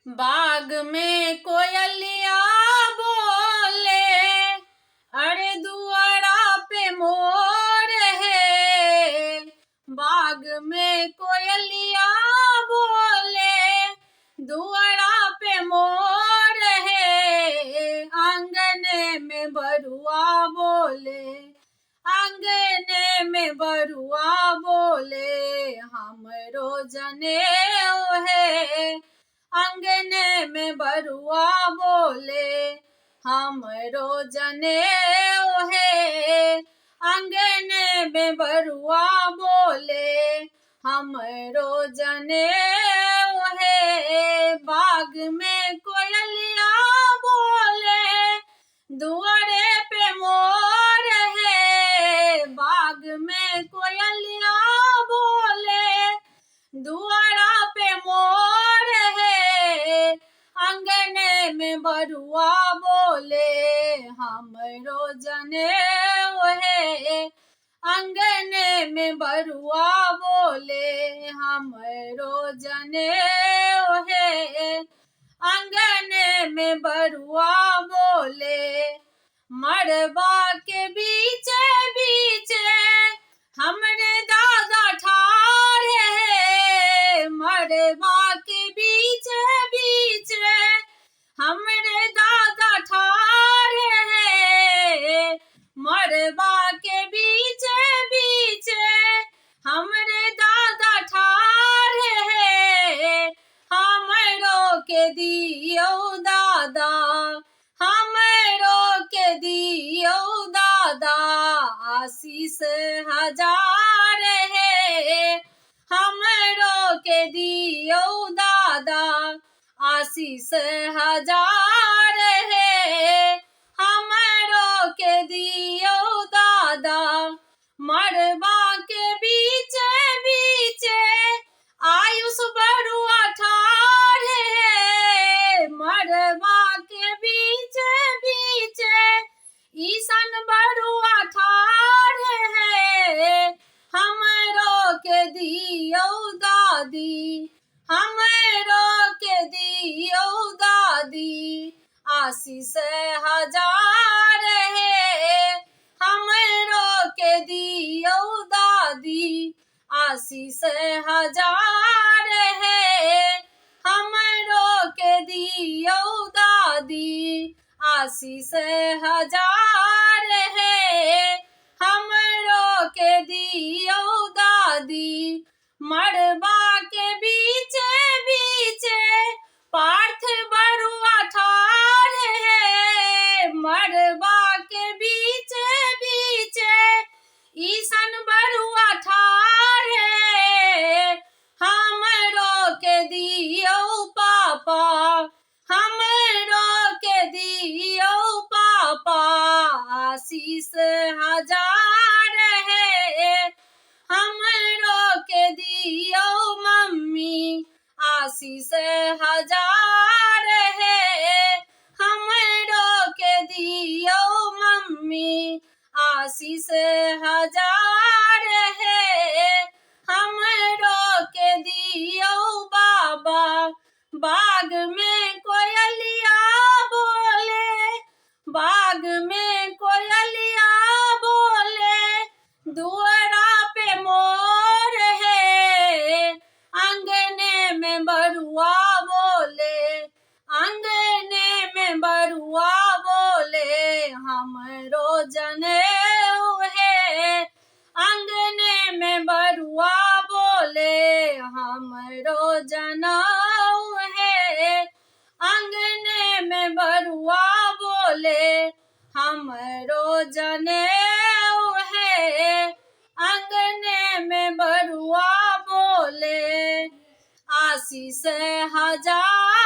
बाग में कोयलिया बोले, अरे दुआरा पे मोर है। बाग में कोयलिया बोले, दुआरा पे मोर है। आंगने में बरुआ बोले, आंगने में बरुआ बोले, हमरो जनेऊ है। आंगने में बरुआ बोले, हमरो जनेऊ है। आंगने में बरुआ बोले, हमरो जनेऊ है। बाग में कोयलिया बोले, दुआरे पे मोर है। बाग में कोयलिया बोले, दुआरा पे मोर है। आंगने में बरुआ बोले, हमरो जनेऊ है। आंगने में बरुआ बोले, हमरो जनेऊ है। आंगने में बरुआ बोले, मड़बा के बीचे बीचे हमरे दादा ठाढ़े है। मड़बा के बीचे बीचे हमरे दादा ठाढ़े है। मड़बा के बीचे बीचे हमरे दादा ठाढ़े है। हमरो के दियो दादा, हमरो के दियो दादा, आशीष हजार है। हमरो के दियो दादा, आशीष हजार है। हमरो के दियो दादा, मड़बा के बीचे बीचे आयुष बरुआ ठाढ़े है। मड़बा के बीचे बीचे ईसन बरुआ ठाढ़े है। हमरो के दियो दादी, हमरो के दियो दादी, आशीष हजार है। हमरो के दियो दादी, आशीष हजार है। हमरो के दियो दादी, आशीष हजार है। हमरो के दियो दादी, मड़बा के बीचे बीचे पार्थ बरुआ ठाढ़े है। मड़बा के बीचे बीचे ईसन बरुआ ठाढ़े है। हमरो के दियो पापा, हमरो के दियो पापा, आशीष हजार है। हमरो के दियो मम्मी, आशीष हजार है। हमरो के दियो मम्मी, आशीष हजार है। हमरो के दियो बाबा, बाग में कोयलिया बोले, बाग में कोयलिया बोले, दुआरा पे मोर है। आंगने में बरुआ बोले, आंगने में बरुआ बोले, हमरो जनेऊ है। आंगने में बरुआ बोले, हमरो जनेऊ है। आंगने में बरुआ बोले, हमरो जनेऊ है। आंगने में बरुआ बोले, आशीष हजार